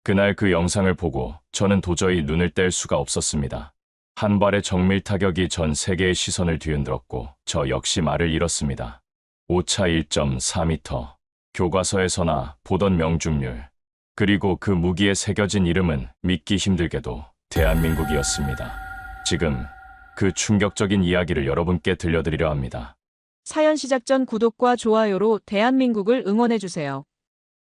그날 그 영상을 보고 저는 도저히 눈을 뗄 수가 없었습니다. 한 발의 정밀 타격이 전 세계의 시선을 뒤흔들었고 저 역시 말을 잃었습니다. 오차 1.4m, 교과서에서나 보던 명중률, 그리고 그 무기에 새겨진 이름은 믿기 힘들게도 대한민국이었습니다. 지금 그 충격적인 이야기를 여러분께 들려드리려 합니다. 사연 시작 전 구독과 좋아요로 대한민국을 응원해주세요.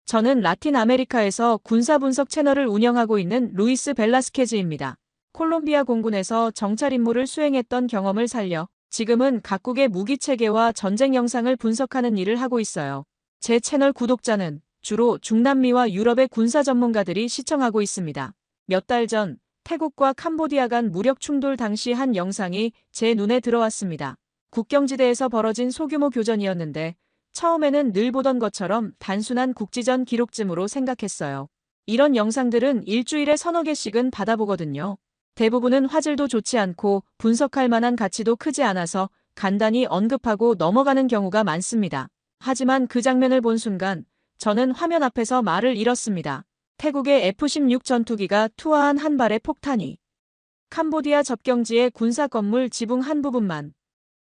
저는 라틴 아메리카에서 군사 분석 채널을 운영하고 있는 루이스 벨라스케즈입니다. 콜롬비아 공군에서 정찰 임무를 수행했던 경험을 살려 지금은 각국의 무기 체계와 전쟁 영상을 분석하는 일을 하고 있어요. 제 채널 구독자는 주로 중남미와 유럽의 군사 전문가들이 시청하고 있습니다. 몇 달 전 태국과 캄보디아 간 무력 충돌 당시 한 영상이 제 눈에 들어왔습니다. 국경지대에서 벌어진 소규모 교전이었는데 처음에는 늘 보던 것처럼 단순한 국지전 기록쯤으로 생각했어요. 이런 영상들은 일주일에 서너 개씩은 받아보거든요. 대부분은 화질도 좋지 않고 분석할 만한 가치도 크지 않아서 간단히 언급하고 넘어가는 경우가 많습니다. 하지만 그 장면을 본 순간 저는 화면 앞에서 말을 잃었습니다. 태국의 F-16 전투기가 투하한 한 발의 폭탄이 캄보디아 접경지의 군사 건물 지붕 한 부분만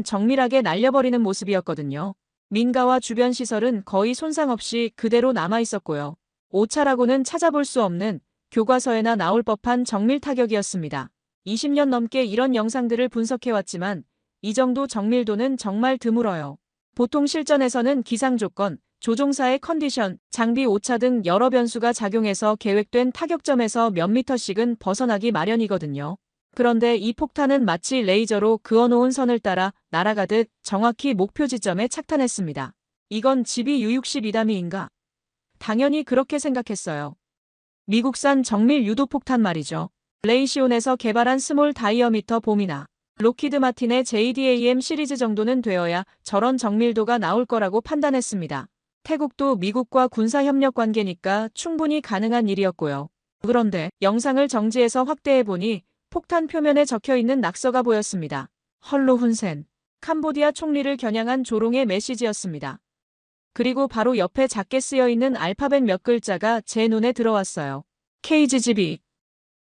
정밀하게 날려버리는 모습이었거든요. 민가와 주변 시설은 거의 손상 없이 그대로 남아있었고요. 오차라고는 찾아볼 수 없는 교과서에나 나올 법한 정밀 타격이었습니다. 20년 넘게 이런 영상들을 분석해왔지만 이 정도 정밀도는 정말 드물어요. 보통 실전에서는 기상 조건, 조종사의 컨디션, 장비 오차 등 여러 변수가 작용해서 계획된 타격점에서 몇 미터씩은 벗어나기 마련이거든요. 그런데 이 폭탄은 마치 레이저로 그어놓은 선을 따라 날아가듯 정확히 목표 지점에 착탄했습니다. 이건 집이 U-62단위인가? 당연히 그렇게 생각했어요. 미국산 정밀 유도 폭탄 말이죠. 레이시온에서 개발한 스몰 다이어미터 봄이나 록히드 마틴의 JDAM 시리즈 정도는 되어야 저런 정밀도가 나올 거라고 판단했습니다. 태국도 미국과 군사협력 관계니까 충분히 가능한 일이었고요. 그런데 영상을 정지해서 확대해보니 폭탄 표면에 적혀있는 낙서가 보였습니다. 헐로 훈센, 캄보디아 총리를 겨냥한 조롱의 메시지였습니다. 그리고 바로 옆에 작게 쓰여있는 알파벳 몇 글자가 제 눈에 들어왔어요. KGB.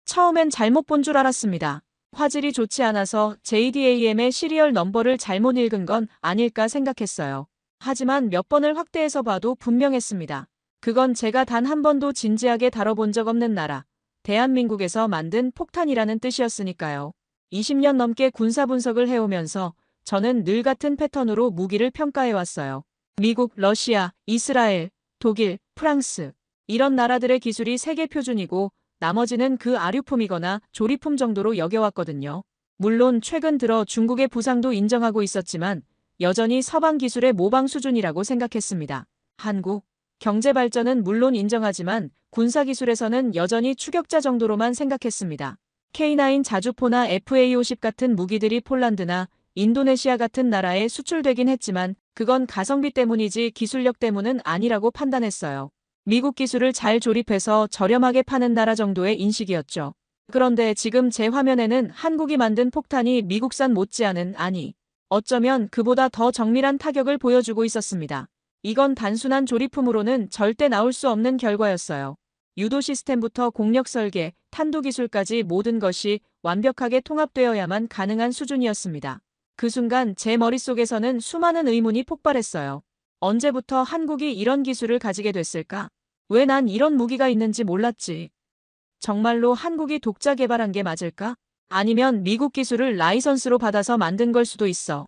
처음엔 잘못 본 줄 알았습니다. 화질이 좋지 않아서 JDAM의 시리얼 넘버를 잘못 읽은 건 아닐까 생각했어요. 하지만 몇 번을 확대해서 봐도 분명했습니다. 그건 제가 단 한 번도 진지하게 다뤄본 적 없는 나라, 대한민국에서 만든 폭탄이라는 뜻이었으니까요. 20년 넘게 군사 분석을 해오면서 저는 늘 같은 패턴으로 무기를 평가해왔어요. 미국, 러시아, 이스라엘, 독일, 프랑스 이런 나라들의 기술이 세계 표준이고 나머지는 그 아류품이거나 조리품 정도로 여겨왔거든요. 물론 최근 들어 중국의 부상도 인정하고 있었지만 여전히 서방 기술의 모방 수준이라고 생각했습니다. 한국 경제 발전은 물론 인정하지만 군사기술에서는 여전히 추격자 정도로만 생각했습니다. K9 자주포나 FA-50 같은 무기들이 폴란드나 인도네시아 같은 나라에 수출되긴 했지만 그건 가성비 때문이지 기술력 때문은 아니라고 판단했어요. 미국 기술을 잘 조립해서 저렴하게 파는 나라 정도의 인식이었죠. 그런데 지금 제 화면에는 한국이 만든 폭탄이 미국산 못지않은 아니, 어쩌면 그보다 더 정밀한 타격을 보여주고 있었습니다. 이건 단순한 조립품으로는 절대 나올 수 없는 결과였어요. 유도 시스템부터 공력 설계, 탄도 기술까지 모든 것이 완벽하게 통합되어야만 가능한 수준이었습니다. 그 순간 제 머릿속에서는 수많은 의문이 폭발했어요. 언제부터 한국이 이런 기술을 가지게 됐을까? 왜 난 이런 무기가 있는지 몰랐지? 정말로 한국이 독자 개발한 게 맞을까? 아니면 미국 기술을 라이선스로 받아서 만든 걸 수도 있어.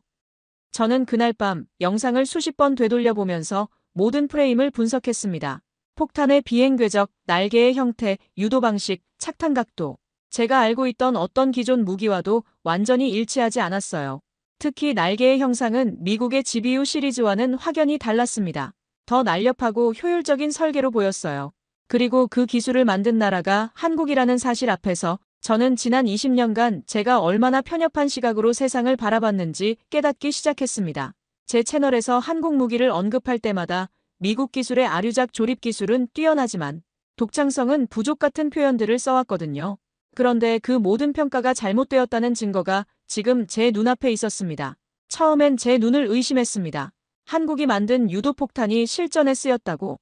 저는 그날 밤 영상을 수십 번 되돌려보면서 모든 프레임을 분석했습니다. 폭탄의 비행 궤적, 날개의 형태, 유도 방식, 착탄 각도. 제가 알고 있던 어떤 기존 무기와도 완전히 일치하지 않았어요. 특히 날개의 형상은 미국의 GBU 시리즈와는 확연히 달랐습니다. 더 날렵하고 효율적인 설계로 보였어요. 그리고 그 기술을 만든 나라가 한국이라는 사실 앞에서 저는 지난 20년간 제가 얼마나 편협한 시각으로 세상을 바라봤는지 깨닫기 시작했습니다. 제 채널에서 한국 무기를 언급할 때마다 미국 기술의 아류작 조립 기술은 뛰어나지만 독창성은 부족 같은 표현들을 써왔거든요. 그런데 그 모든 평가가 잘못되었다는 증거가 지금 제 눈앞에 있었습니다. 처음엔 제 눈을 의심했습니다. 한국이 만든 유도폭탄이 실전에 쓰였다고.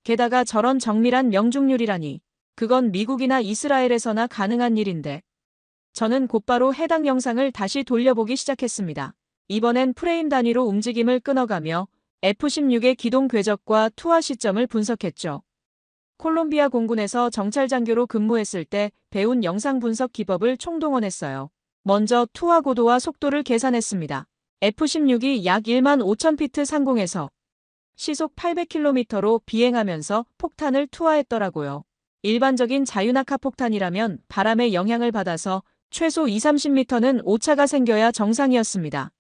게다가 저런 정밀한 명중률이라니. 그건 미국이나 이스라엘에서나 가능한 일인데. 저는 곧바로 해당 영상을 다시 돌려보기 시작했습니다. 이번엔 프레임 단위로 움직임을 끊어가며 F-16의 기동 궤적과 투하 시점을 분석했죠. 콜롬비아 공군에서 정찰장교로 근무했을 때 배운 영상 분석 기법을 총동원했어요. 먼저 투하 고도와 속도를 계산했습니다. F-16이 약 1만 5천 피트 상공에서 시속 800km로 비행하면서 폭탄을 투하했더라고요. 일반적인 자유낙하 폭탄이라면 바람의 영향을 받아서 최소 20-30m는 오차가 생겨야 정상이었습니다.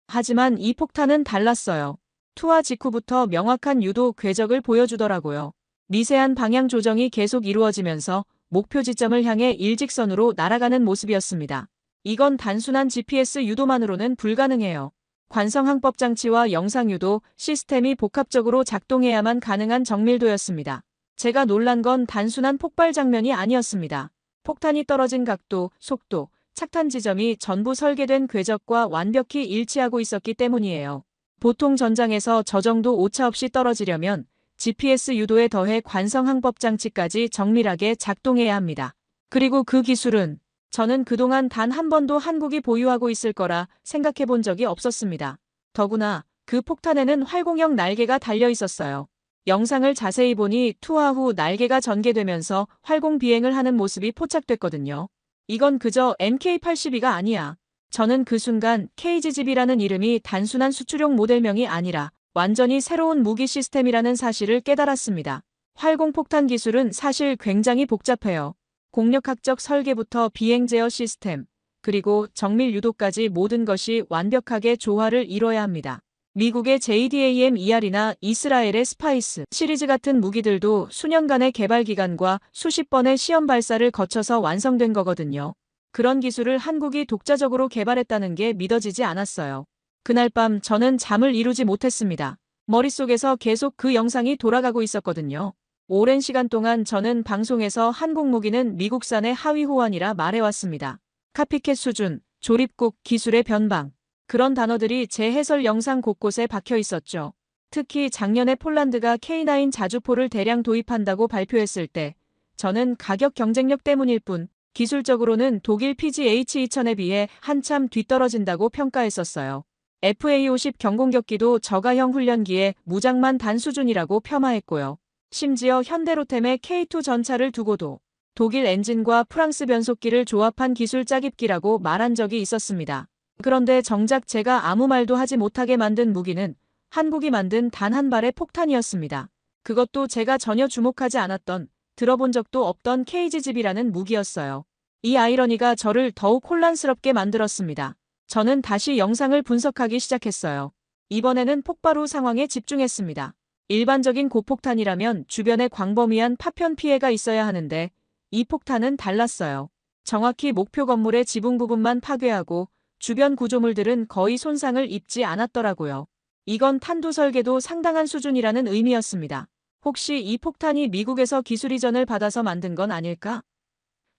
하지만 이 폭탄은 달랐어요. 투하 직후부터 명확한 유도 궤적을 보여주더라고요. 미세한 방향 조정이 계속 이루어지면서 목표 지점을 향해 일직선으로 날아가는 모습이었습니다. 이건 단순한 GPS 유도만으로는 불가능해요. 관성항법 장치와 영상 유도 시스템이 복합적으로 작동해야만 가능한 정밀도였습니다. 제가 놀란 건 단순한 폭발 장면이 아니었습니다. 폭탄이 떨어진 각도, 속도, 착탄 지점이 전부 설계된 궤적과 완벽히 일치하고 있었기 때문이에요. 보통 전장에서 저 정도 오차 없이 떨어지려면 GPS 유도에 더해 관성항법 장치까지 정밀하게 작동해야 합니다. 그리고 그 기술은 저는 그동안 단 한 번도 한국이 보유하고 있을 거라 생각해 본 적이 없었습니다. 더구나 그 폭탄에는 활공형 날개가 달려 있었어요. 영상을 자세히 보니 투하 후 날개가 전개되면서 활공 비행을 하는 모습이 포착됐거든요. 이건 그저 MK-82가 아니야. 저는 그 순간 KGB라는 이름이 단순한 수출용 모델명이 아니라 완전히 새로운 무기 시스템이라는 사실을 깨달았습니다. 활공폭탄 기술은 사실 굉장히 복잡해요. 공력학적 설계부터 비행 제어 시스템, 그리고 정밀 유도까지 모든 것이 완벽하게 조화를 이뤄야 합니다. 미국의 JDAM-ER이나 이스라엘의 스파이스 시리즈 같은 무기들도 수년간의 개발 기간과 수십 번의 시험 발사를 거쳐서 완성된 거거든요. 그런 기술을 한국이 독자적으로 개발했다는 게 믿어지지 않았어요. 그날 밤 저는 잠을 이루지 못했습니다. 머릿속에서 계속 그 영상이 돌아가고 있었거든요. 오랜 시간 동안 저는 방송에서 한국 무기는 미국산의 하위 호환이라 말해왔습니다. 카피캣 수준, 조립국, 기술의 변방. 그런 단어들이 제 해설 영상 곳곳에 박혀 있었죠. 특히 작년에 폴란드가 K9 자주포를 대량 도입한다고 발표했을 때 저는 가격 경쟁력 때문일 뿐 기술적으로는 독일 PGH-2000에 비해 한참 뒤떨어진다고 평가했었어요. FA-50 경공격기도 저가형 훈련기에 무장만 단 수준이라고 폄하했고요. 심지어 현대로템의 K2 전차를 두고도 독일 엔진과 프랑스 변속기를 조합한 기술 짜깁기라고 말한 적이 있었습니다. 그런데 정작 제가 아무 말도 하지 못하게 만든 무기는 한국이 만든 단 한 발의 폭탄이었습니다. 그것도 제가 전혀 주목하지 않았던, 들어본 적도 없던 KGB라는 무기였어요. 이 아이러니가 저를 더욱 혼란스럽게 만들었습니다. 저는 다시 영상을 분석하기 시작했어요. 이번에는 폭발 후 상황에 집중했습니다. 일반적인 고폭탄이라면 주변에 광범위한 파편 피해가 있어야 하는데 이 폭탄은 달랐어요. 정확히 목표 건물의 지붕 부분만 파괴하고 주변 구조물들은 거의 손상을 입지 않았더라고요. 이건 탄두 설계도 상당한 수준이라는 의미였습니다. 혹시 이 폭탄이 미국에서 기술 이전을 받아서 만든 건 아닐까?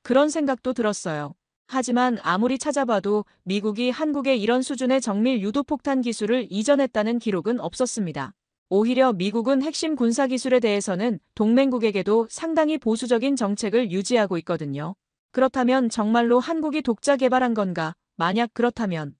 그런 생각도 들었어요. 하지만 아무리 찾아봐도 미국이 한국에 이런 수준의 정밀 유도 폭탄 기술을 이전했다는 기록은 없었습니다. 오히려 미국은 핵심 군사기술에 대해서는 동맹국에게도 상당히 보수적인 정책을 유지하고 있거든요. 그렇다면 정말로 한국이 독자 개발한 건가? 만약 그렇다면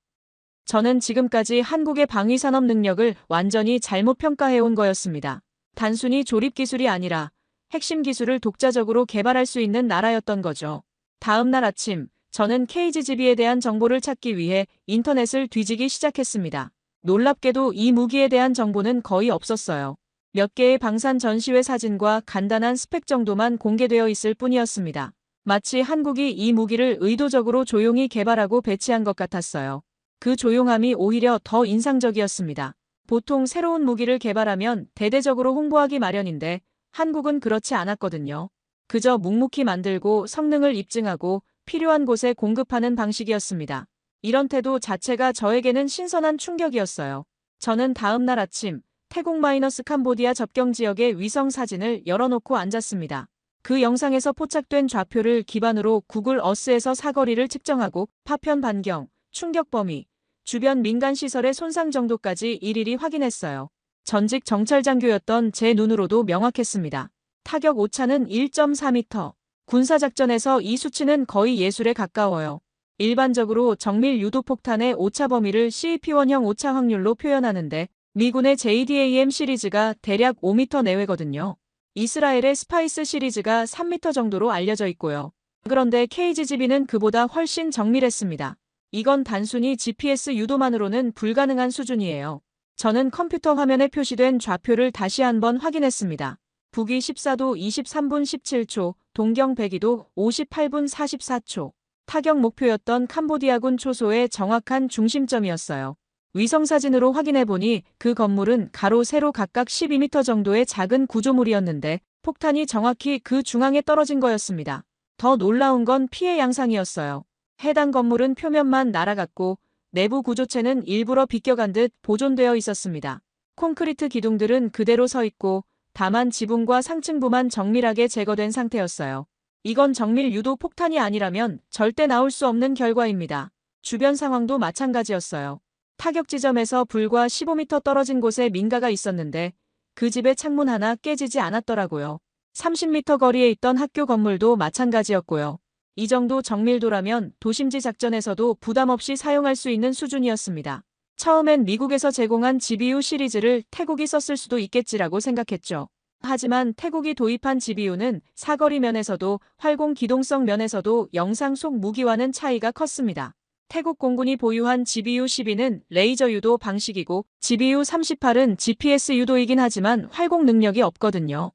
저는 지금까지 한국의 방위산업 능력을 완전히 잘못 평가해온 거였습니다. 단순히 조립기술이 아니라 핵심 기술을 독자적으로 개발할 수 있는 나라였던 거죠. 다음 날 아침, 저는 KGB에 대한 정보를 찾기 위해 인터넷을 뒤지기 시작했습니다. 놀랍게도 이 무기에 대한 정보는 거의 없었어요. 몇 개의 방산 전시회 사진과 간단한 스펙 정도만 공개되어 있을 뿐이었습니다. 마치 한국이 이 무기를 의도적으로 조용히 개발하고 배치한 것 같았어요. 그 조용함이 오히려 더 인상적이었습니다. 보통 새로운 무기를 개발하면 대대적으로 홍보하기 마련인데 한국은 그렇지 않았거든요. 그저 묵묵히 만들고 성능을 입증하고 필요한 곳에 공급하는 방식이었습니다. 이런 태도 자체가 저에게는 신선한 충격이었어요. 저는 다음 날 아침 태국-캄보디아 접경 지역의 위성 사진을 열어놓고 앉았습니다. 그 영상에서 포착된 좌표를 기반으로 구글 어스에서 사거리를 측정하고 파편 반경, 충격 범위, 주변 민간 시설의 손상 정도까지 일일이 확인했어요. 전직 정찰장교였던 제 눈으로도 명확했습니다. 타격 오차는 1.4m. 군사작전에서 이 수치는 거의 예술에 가까워요. 일반적으로 정밀 유도폭탄의 오차 범위를 CP1형 오차 확률로 표현하는데 미군의 JDAM 시리즈가 대략 5m 내외거든요. 이스라엘의 스파이스 시리즈가 3m 정도로 알려져 있고요. 그런데 KGB는 그보다 훨씬 정밀했습니다. 이건 단순히 GPS 유도만으로는 불가능한 수준이에요. 저는 컴퓨터 화면에 표시된 좌표를 다시 한번 확인했습니다. 북위 14도 23분 17초, 동경 102도 58분 44초. 타격 목표였던 캄보디아군 초소의 정확한 중심점이었어요. 위성사진으로 확인해보니 그 건물은 가로 세로 각각 12m 정도의 작은 구조물이었는데 폭탄이 정확히 그 중앙에 떨어진 거였습니다. 더 놀라운 건 피해 양상이었어요. 해당 건물은 표면만 날아갔고 내부 구조체는 일부러 비껴간 듯 보존되어 있었습니다. 콘크리트 기둥들은 그대로 서 있고 다만 지붕과 상층부만 정밀하게 제거된 상태였어요. 이건 정밀 유도 폭탄이 아니라면 절대 나올 수 없는 결과입니다. 주변 상황도 마찬가지였어요. 타격 지점에서 불과 15m 떨어진 곳에 민가가 있었는데 그 집의 창문 하나 깨지지 않았더라고요. 30m 거리에 있던 학교 건물도 마찬가지였고요. 이 정도 정밀도라면 도심지 작전에서도 부담 없이 사용할 수 있는 수준이었습니다. 처음엔 미국에서 제공한 GBU 시리즈를 태국이 썼을 수도 있겠지라고 생각했죠. 하지만 태국이 도입한 GBU는 사거리 면에서도 활공 기동성 면에서도 영상 속 무기와는 차이가 컸습니다. 태국 공군이 보유한 GBU-12는 레이저 유도 방식이고 GBU-38은 GPS 유도이긴 하지만 활공 능력이 없거든요.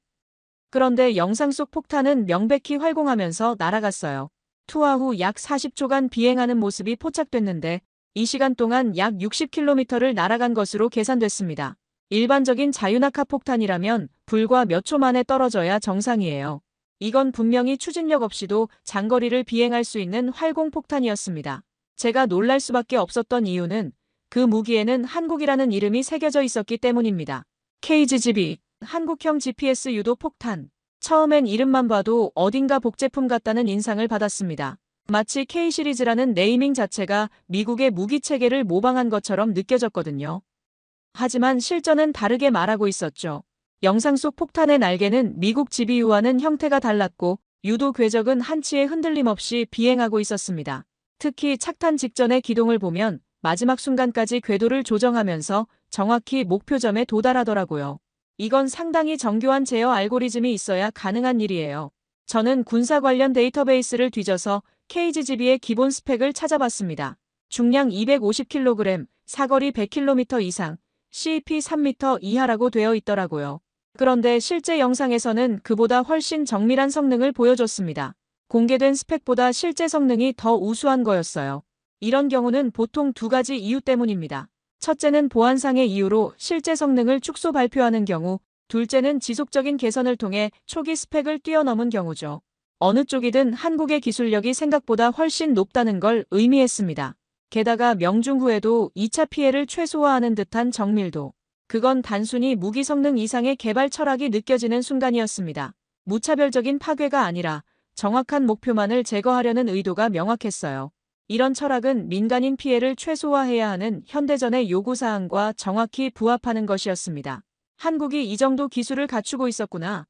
그런데 영상 속 폭탄은 명백히 활공하면서 날아갔어요. 투하 후 약 40초간 비행하는 모습이 포착됐는데 이 시간 동안 약 60km를 날아간 것으로 계산됐습니다. 일반적인 자유낙하 폭탄이라면 불과 몇 초 만에 떨어져야 정상이에요. 이건 분명히 추진력 없이도 장거리를 비행할 수 있는 활공 폭탄이었습니다. 제가 놀랄 수밖에 없었던 이유는 그 무기에는 한국이라는 이름이 새겨져 있었기 때문입니다. KGB, 한국형 GPS 유도 폭탄. 처음엔 이름만 봐도 어딘가 복제품 같다는 인상을 받았습니다. 마치 K 시리즈라는 네이밍 자체가 미국의 무기 체계를 모방한 것처럼 느껴졌거든요. 하지만 실전은 다르게 말하고 있었죠. 영상 속 폭탄의 날개는 미국 GBU와는 형태가 달랐고 유도 궤적은 한치의 흔들림 없이 비행하고 있었습니다. 특히 착탄 직전의 기동을 보면 마지막 순간까지 궤도를 조정하면서 정확히 목표점에 도달하더라고요. 이건 상당히 정교한 제어 알고리즘이 있어야 가능한 일이에요. 저는 군사 관련 데이터베이스를 뒤져서 KGB의 기본 스펙을 찾아봤습니다. 중량 250kg, 사거리 100km 이상, CP 3m 이하라고 되어 있더라고요. 그런데 실제 영상에서는 그보다 훨씬 정밀한 성능을 보여줬습니다. 공개된 스펙보다 실제 성능이 더 우수한 거였어요. 이런 경우는 보통 두 가지 이유 때문입니다. 첫째는 보안상의 이유로 실제 성능을 축소 발표하는 경우, 둘째는 지속적인 개선을 통해 초기 스펙을 뛰어넘은 경우죠. 어느 쪽이든 한국의 기술력이 생각보다 훨씬 높다는 걸 의미했습니다. 게다가 명중 후에도 2차 피해를 최소화하는 듯한 정밀도. 그건 단순히 무기 성능 이상의 개발 철학이 느껴지는 순간이었습니다. 무차별적인 파괴가 아니라 정확한 목표만을 제거하려는 의도가 명확했어요. 이런 철학은 민간인 피해를 최소화해야 하는 현대전의 요구사항과 정확히 부합하는 것이었습니다. 한국이 이 정도 기술을 갖추고 있었구나.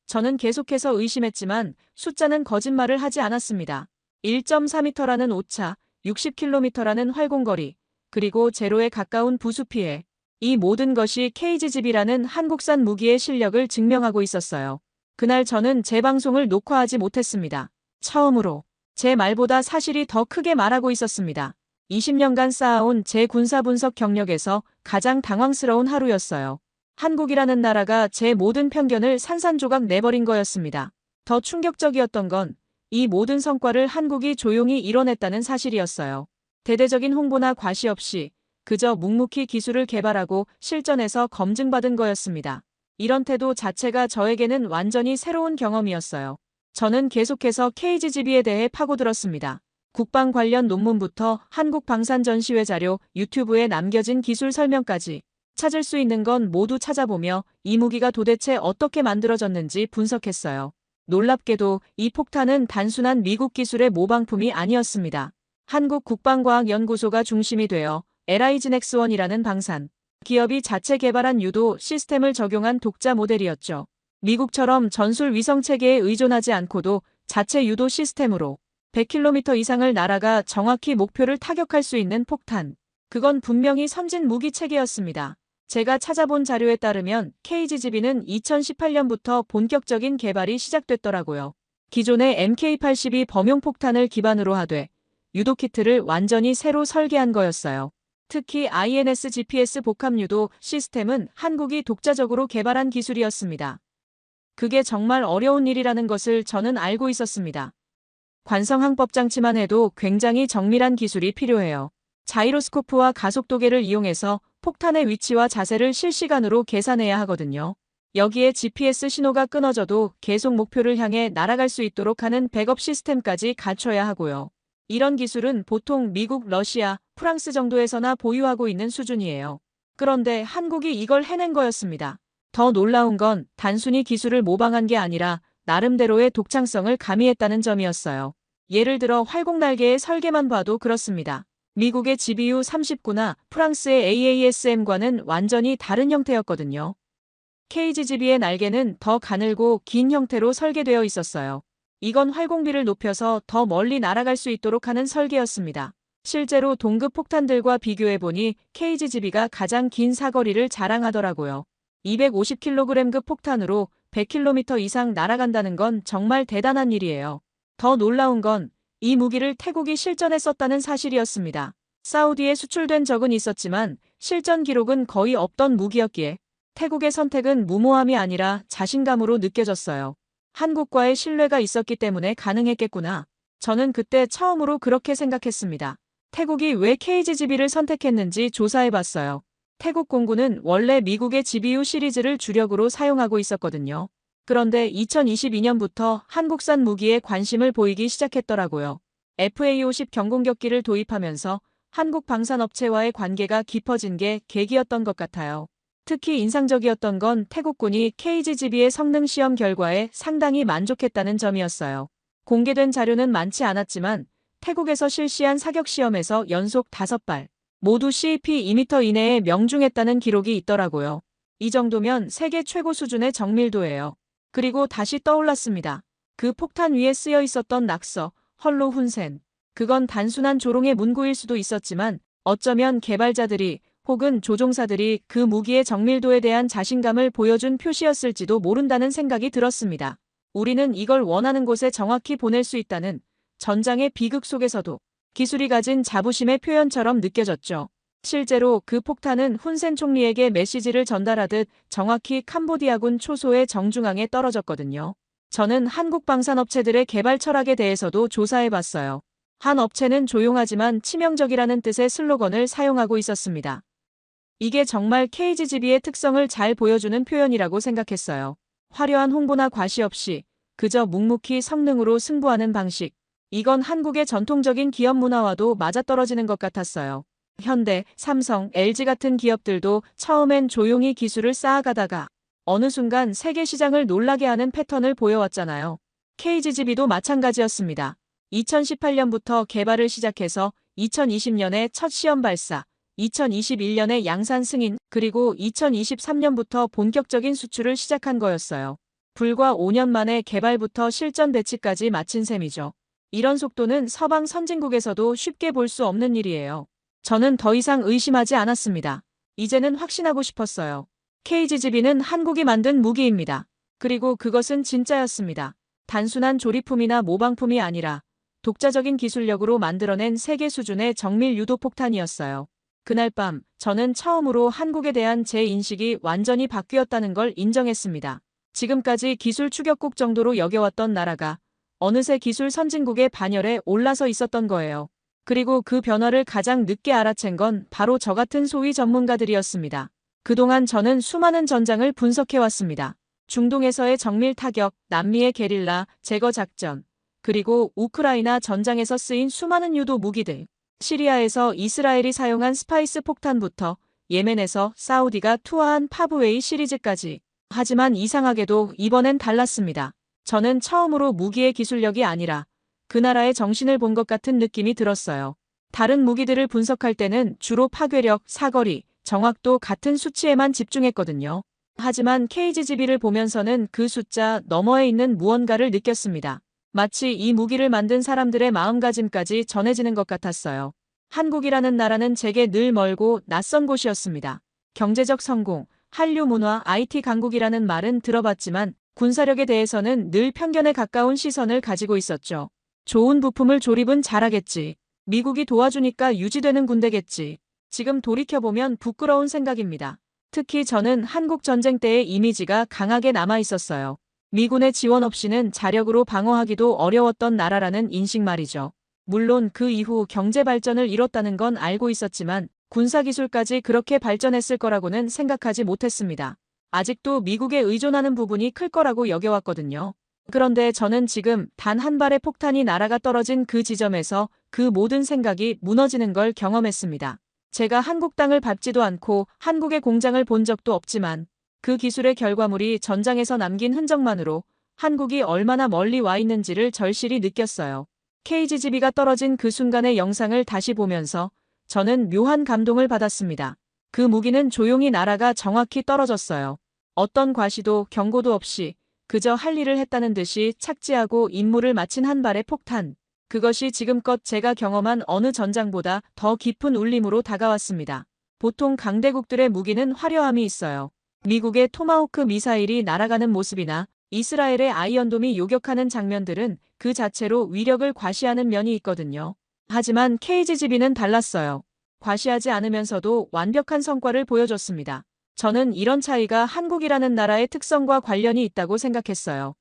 저는 계속해서 의심했지만 숫자는 거짓말을 하지 않았습니다. 1.4m라는 오차, 60km라는 활공거리, 그리고 제로에 가까운 부수 피해. 이 모든 것이 KGB라는 한국산 무기의 실력을 증명하고 있었어요. 그날 저는 제 방송을 녹화하지 못했습니다. 처음으로 제 말보다 사실이 더 크게 말하고 있었습니다. 20년간 쌓아온 제 군사 분석 경력에서 가장 당황스러운 하루였어요. 한국이라는 나라가 제 모든 편견을 산산조각 내버린 거였습니다. 더 충격적이었던 건 이 모든 성과를 한국이 조용히 이뤄냈다는 사실이었어요. 대대적인 홍보나 과시 없이 그저 묵묵히 기술을 개발하고 실전에서 검증받은 거였습니다. 이런 태도 자체가 저에게는 완전히 새로운 경험이었어요. 저는 계속해서 KGB에 대해 파고들었습니다. 국방 관련 논문부터 한국 방산 전시회 자료, 유튜브에 남겨진 기술 설명까지 찾을 수 있는 건 모두 찾아보며 이 무기가 도대체 어떻게 만들어졌는지 분석했어요. 놀랍게도 이 폭탄은 단순한 미국 기술의 모방품이 아니었습니다. 한국국방과학연구소가 중심이 되어 LIGNX1이라는 방산 기업이 자체 개발한 유도 시스템을 적용한 독자 모델이었죠. 미국처럼 전술 위성 체계에 의존하지 않고도 자체 유도 시스템으로 100km 이상을 날아가 정확히 목표를 타격할 수 있는 폭탄. 그건 분명히 선진 무기 체계였습니다. 제가 찾아본 자료에 따르면 KGB는 2018년부터 본격적인 개발이 시작됐더라고요. 기존의 MK-82 범용 폭탄을 기반으로 하되 유도 키트를 완전히 새로 설계한 거였어요. 특히 INS GPS 복합 유도 시스템은 한국이 독자적으로 개발한 기술이었습니다. 그게 정말 어려운 일이라는 것을 저는 알고 있었습니다. 관성항법 장치만 해도 굉장히 정밀한 기술이 필요해요. 자이로스코프와 가속도계를 이용해서 폭탄의 위치와 자세를 실시간으로 계산해야 하거든요. 여기에 GPS 신호가 끊어져도 계속 목표를 향해 날아갈 수 있도록 하는 백업 시스템까지 갖춰야 하고요. 이런 기술은 보통 미국, 러시아, 프랑스 정도에서나 보유하고 있는 수준이에요. 그런데 한국이 이걸 해낸 거였습니다. 더 놀라운 건 단순히 기술을 모방한 게 아니라 나름대로의 독창성을 가미했다는 점이었어요. 예를 들어 활공날개의 설계만 봐도 그렇습니다. 미국의 GBU-39나 프랑스의 AASM과는 완전히 다른 형태였거든요. KGB의 날개는 더 가늘고 긴 형태로 설계되어 있었어요. 이건 활공비를 높여서 더 멀리 날아갈 수 있도록 하는 설계였습니다. 실제로 동급 폭탄들과 비교해보니 KGB가 가장 긴 사거리를 자랑하더라고요. 250kg급 폭탄으로 100km 이상 날아간다는 건 정말 대단한 일이에요. 더 놀라운 건 이 무기를 태국이 실전에 썼다는 사실이었습니다. 사우디에 수출된 적은 있었지만 실전 기록은 거의 없던 무기였기에 태국의 선택은 무모함이 아니라 자신감으로 느껴졌어요. 한국과의 신뢰가 있었기 때문에 가능했겠구나. 저는 그때 처음으로 그렇게 생각했습니다. 태국이 왜 KGB를 선택했는지 조사해봤어요. 태국 공군은 원래 미국의 GBU 시리즈를 주력으로 사용하고 있었거든요. 그런데 2022년부터 한국산 무기에 관심을 보이기 시작했더라고요. FA-50 경공격기를 도입하면서 한국 방산업체와의 관계가 깊어진 게 계기였던 것 같아요. 특히 인상적이었던 건 태국군이 KGB의 성능 시험 결과에 상당히 만족했다는 점이었어요. 공개된 자료는 많지 않았지만 태국에서 실시한 사격 시험에서 연속 5발, 모두 CP 2m 이내에 명중했다는 기록이 있더라고요. 이 정도면 세계 최고 수준의 정밀도예요. 그리고 다시 떠올랐습니다. 그 폭탄 위에 쓰여 있었던 낙서, 헐로 훈센. 그건 단순한 조롱의 문구일 수도 있었지만 어쩌면 개발자들이 혹은 조종사들이 그 무기의 정밀도에 대한 자신감을 보여준 표시였을지도 모른다는 생각이 들었습니다. 우리는 이걸 원하는 곳에 정확히 보낼 수 있다는 전장의 비극 속에서도 기술이 가진 자부심의 표현처럼 느껴졌죠. 실제로 그 폭탄은 훈센 총리에게 메시지를 전달하듯 정확히 캄보디아군 초소의 정중앙에 떨어졌거든요. 저는 한국 방산업체들의 개발 철학에 대해서도 조사해봤어요. 한 업체는 조용하지만 치명적이라는 뜻의 슬로건을 사용하고 있었습니다. 이게 정말 KGB의 특성을 잘 보여주는 표현이라고 생각했어요. 화려한 홍보나 과시 없이 그저 묵묵히 성능으로 승부하는 방식. 이건 한국의 전통적인 기업 문화와도 맞아떨어지는 것 같았어요. 현대, 삼성, LG 같은 기업들도 처음엔 조용히 기술을 쌓아가다가 어느 순간 세계 시장을 놀라게 하는 패턴을 보여왔잖아요. KGB도 마찬가지였습니다. 2018년부터 개발을 시작해서 2020년에 첫 시험 발사, 2021년에 양산 승인, 그리고 2023년부터 본격적인 수출을 시작한 거였어요. 불과 5년 만에 개발부터 실전 배치까지 마친 셈이죠. 이런 속도는 서방 선진국에서도 쉽게 볼 수 없는 일이에요. 저는 더 이상 의심하지 않았습니다. 이제는 확신하고 싶었어요. KGB는 한국이 만든 무기입니다. 그리고 그것은 진짜였습니다. 단순한 조립품이나 모방품이 아니라 독자적인 기술력으로 만들어낸 세계 수준의 정밀 유도 폭탄이었어요. 그날 밤 저는 처음으로 한국에 대한 제 인식이 완전히 바뀌었다는 걸 인정했습니다. 지금까지 기술 추격국 정도로 여겨왔던 나라가 어느새 기술 선진국의 반열에 올라서 있었던 거예요. 그리고 그 변화를 가장 늦게 알아챈 건 바로 저 같은 소위 전문가들이었습니다. 그동안 저는 수많은 전장을 분석해왔습니다. 중동에서의 정밀 타격, 남미의 게릴라, 제거 작전, 그리고 우크라이나 전장에서 쓰인 수많은 유도 무기들, 시리아에서 이스라엘이 사용한 스파이스 폭탄부터 예멘에서 사우디가 투하한 파브웨이 시리즈까지. 하지만 이상하게도 이번엔 달랐습니다. 저는 처음으로 무기의 기술력이 아니라 그 나라의 정신을 본 것 같은 느낌이 들었어요. 다른 무기들을 분석할 때는 주로 파괴력, 사거리, 정확도 같은 수치에만 집중했거든요. 하지만 KGGB를 보면서는 그 숫자 너머에 있는 무언가를 느꼈습니다. 마치 이 무기를 만든 사람들의 마음가짐까지 전해지는 것 같았어요. 한국이라는 나라는 제게 늘 멀고 낯선 곳이었습니다. 경제적 성공, 한류 문화, IT 강국이라는 말은 들어봤지만 군사력에 대해서는 늘 편견에 가까운 시선을 가지고 있었죠. 좋은 부품을 조립은 잘하겠지. 미국이 도와주니까 유지되는 군대겠지. 지금 돌이켜보면 부끄러운 생각입니다. 특히 저는 한국 전쟁 때의 이미지가 강하게 남아 있었어요. 미군의 지원 없이는 자력으로 방어하기도 어려웠던 나라라는 인식 말이죠. 물론 그 이후 경제 발전을 이뤘다는 건 알고 있었지만 군사기술까지 그렇게 발전했을 거라고는 생각하지 못했습니다. 아직도 미국에 의존하는 부분이 클 거라고 여겨왔거든요. 그런데 저는 지금 단 한 발의 폭탄이 날아가 떨어진 그 지점에서 그 모든 생각이 무너지는 걸 경험했습니다. 제가 한국 땅을 밟지도 않고 한국의 공장을 본 적도 없지만 그 기술의 결과물이 전장에서 남긴 흔적만으로 한국이 얼마나 멀리 와 있는지를 절실히 느꼈어요. KGGB가 떨어진 그 순간의 영상을 다시 보면서 저는 묘한 감동을 받았습니다. 그 무기는 조용히 날아가 정확히 떨어졌어요. 어떤 과시도 경고도 없이 그저 할 일을 했다는 듯이 착지하고 임무를 마친 한 발의 폭탄. 그것이 지금껏 제가 경험한 어느 전장보다 더 깊은 울림으로 다가왔습니다. 보통 강대국들의 무기는 화려함이 있어요. 미국의 토마호크 미사일이 날아가는 모습이나 이스라엘의 아이언돔이 요격하는 장면들은 그 자체로 위력을 과시하는 면이 있거든요. 하지만 KGGB는 달랐어요. 과시하지 않으면서도 완벽한 성과를 보여줬습니다. 저는 이런 차이가 한국이라는 나라의 특성과 관련이 있다고 생각했어요.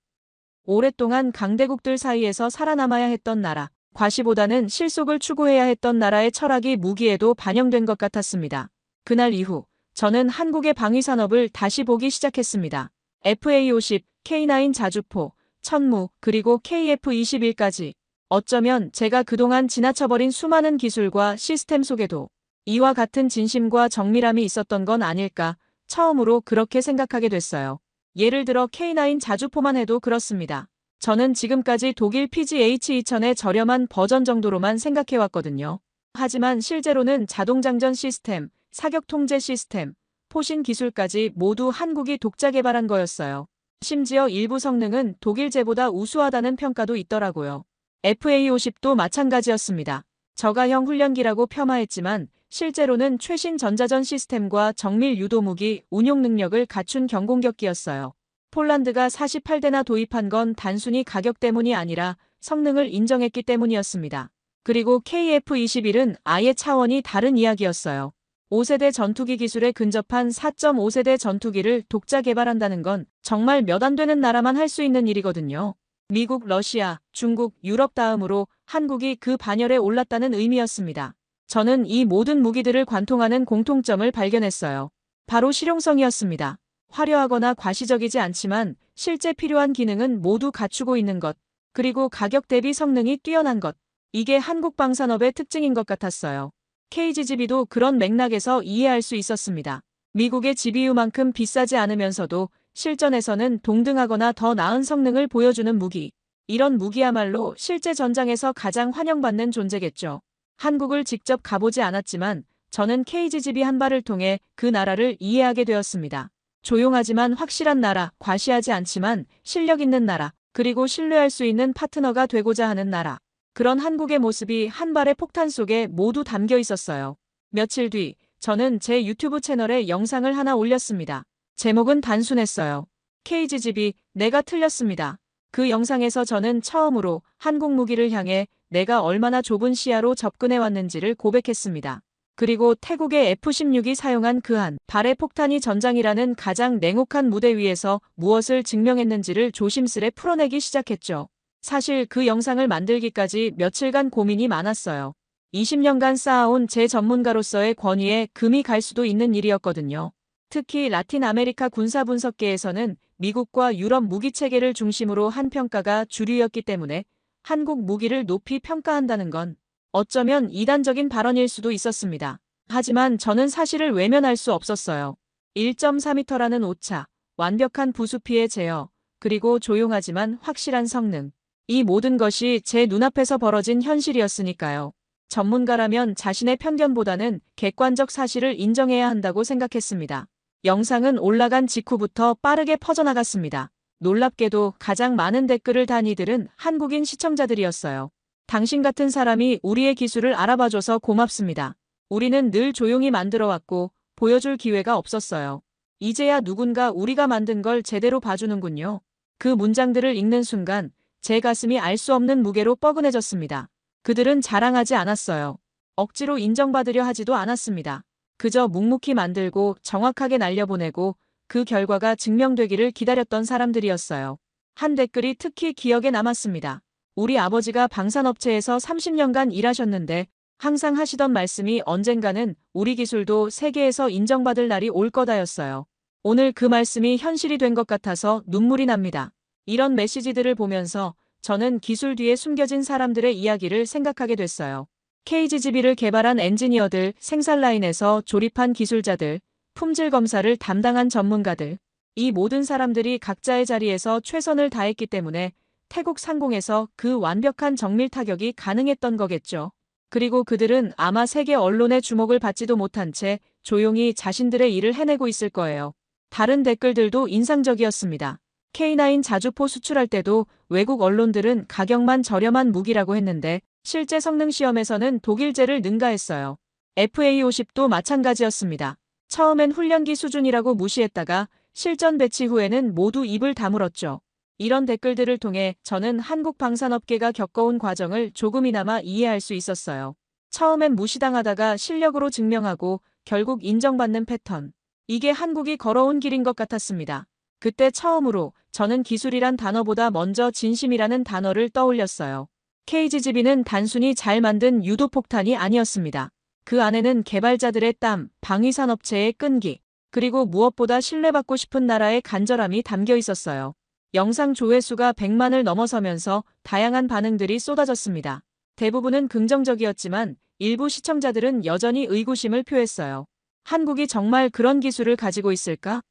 오랫동안 강대국들 사이에서 살아남아야 했던 나라, 과시보다는 실속을 추구해야 했던 나라의 철학이 무기에도 반영된 것 같았습니다. 그날 이후 저는 한국의 방위산업을 다시 보기 시작했습니다. FA-50, K9 자주포, 천무, 그리고 KF-21까지. 어쩌면 제가 그동안 지나쳐버린 수많은 기술과 시스템 속에도 이와 같은 진심과 정밀함이 있었던 건 아닐까 처음으로 그렇게 생각하게 됐어요. 예를 들어 K9 자주포만 해도 그렇습니다. 저는 지금까지 독일 PGH-2000의 저렴한 버전 정도로만 생각해왔거든요. 하지만 실제로는 자동장전 시스템, 사격 통제 시스템, 포신 기술까지 모두 한국이 독자 개발한 거였어요. 심지어 일부 성능은 독일제보다 우수하다는 평가도 있더라고요. FA-50도 마찬가지였습니다. 저가형 훈련기라고 폄하했지만 실제로는 최신 전자전 시스템과 정밀 유도무기 운용 능력을 갖춘 경공격기였어요. 폴란드가 48대나 도입한 건 단순히 가격 때문이 아니라 성능을 인정했기 때문이었습니다. 그리고 KF-21은 아예 차원이 다른 이야기였어요. 5세대 전투기 기술에 근접한 4.5세대 전투기를 독자 개발한다는 건 정말 몇 안 되는 나라만 할 수 있는 일이거든요. 미국, 러시아, 중국, 유럽 다음으로 한국이 그 반열에 올랐다는 의미였습니다. 저는 이 모든 무기들을 관통하는 공통점을 발견했어요. 바로 실용성이었습니다. 화려하거나 과시적이지 않지만 실제 필요한 기능은 모두 갖추고 있는 것, 그리고 가격 대비 성능이 뛰어난 것. 이게 한국 방산업의 특징인 것 같았어요. KGGB도 그런 맥락에서 이해할 수 있었습니다. 미국의 GBU만큼 비싸지 않으면서도 실전에서는 동등하거나 더 나은 성능을 보여주는 무기. 이런 무기야말로 실제 전장에서 가장 환영받는 존재겠죠. 한국을 직접 가보지 않았지만 저는 KGGB 한 발을 통해 그 나라를 이해하게 되었습니다. 조용하지만 확실한 나라, 과시하지 않지만 실력 있는 나라, 그리고 신뢰할 수 있는 파트너가 되고자 하는 나라. 그런 한국의 모습이 한 발의 폭탄 속에 모두 담겨 있었어요. 며칠 뒤 저는 제 유튜브 채널에 영상을 하나 올렸습니다. 제목은 단순했어요. KGGB, 내가 틀렸습니다. 그 영상에서 저는 처음으로 한국 무기를 향해 내가 얼마나 좁은 시야로 접근해 왔는지를 고백했습니다. 그리고 태국의 F-16이 사용한 그 한 발의 폭탄이 전장이라는 가장 냉혹한 무대 위에서 무엇을 증명했는지를 조심스레 풀어내기 시작했죠. 사실 그 영상을 만들기까지 며칠간 고민이 많았어요. 20년간 쌓아온 제 전문가로서의 권위에 금이 갈 수도 있는 일이었거든요. 특히 라틴 아메리카 군사 분석계에서는 미국과 유럽 무기 체계를 중심으로 한 평가가 주류였기 때문에 한국 무기를 높이 평가한다는 건 어쩌면 이단적인 발언일 수도 있었습니다. 하지만 저는 사실을 외면할 수 없었어요. 1.4m라는 오차, 완벽한 부수 피해 제어, 그리고 조용하지만 확실한 성능. 이 모든 것이 제 눈앞에서 벌어진 현실이었으니까요. 전문가라면 자신의 편견보다는 객관적 사실을 인정해야 한다고 생각했습니다. 영상은 올라간 직후부터 빠르게 퍼져나갔습니다. 놀랍게도 가장 많은 댓글을 단 이들은 한국인 시청자들이었어요. 당신 같은 사람이 우리의 기술을 알아봐줘서 고맙습니다. 우리는 늘 조용히 만들어왔고 보여줄 기회가 없었어요. 이제야 누군가 우리가 만든 걸 제대로 봐주는군요. 그 문장들을 읽는 순간 제 가슴이 알 수 없는 무게로 뻐근해졌습니다. 그들은 자랑하지 않았어요. 억지로 인정받으려 하지도 않았습니다. 그저 묵묵히 만들고 정확하게 날려보내고 그 결과가 증명되기를 기다렸던 사람들이었어요. 한 댓글이 특히 기억에 남았습니다. 우리 아버지가 방산업체에서 30년간 일하셨는데 항상 하시던 말씀이 언젠가는 우리 기술도 세계에서 인정받을 날이 올 거다였어요. 오늘 그 말씀이 현실이 된 것 같아서 눈물이 납니다. 이런 메시지들을 보면서 저는 기술 뒤에 숨겨진 사람들의 이야기를 생각하게 됐어요. KGGB를 개발한 엔지니어들, 생산 라인에서 조립한 기술자들, 품질 검사를 담당한 전문가들. 이 모든 사람들이 각자의 자리에서 최선을 다했기 때문에 태국 상공에서 그 완벽한 정밀 타격이 가능했던 거겠죠. 그리고 그들은 아마 세계 언론의 주목을 받지도 못한 채 조용히 자신들의 일을 해내고 있을 거예요. 다른 댓글들도 인상적이었습니다. K9 자주포 수출할 때도 외국 언론들은 가격만 저렴한 무기라고 했는데 실제 성능 시험에서는 독일제를 능가했어요. FA50도 마찬가지였습니다. 처음엔 훈련기 수준이라고 무시했다가 실전 배치 후에는 모두 입을 다물었죠. 이런 댓글들을 통해 저는 한국 방산업계가 겪어온 과정을 조금이나마 이해할 수 있었어요. 처음엔 무시당하다가 실력으로 증명하고 결국 인정받는 패턴. 이게 한국이 걸어온 길인 것 같았습니다. 그때 처음으로 저는 기술이란 단어보다 먼저 진심이라는 단어를 떠올렸어요. KGGB는 단순히 잘 만든 유도폭탄이 아니었습니다. 그 안에는 개발자들의 땀, 방위산업체의 끈기, 그리고 무엇보다 신뢰받고 싶은 나라의 간절함이 담겨 있었어요. 영상 조회수가 100만을 넘어서면서 다양한 반응들이 쏟아졌습니다. 대부분은 긍정적이었지만 일부 시청자들은 여전히 의구심을 표했어요. 한국이 정말 그런 기술을 가지고 있을까?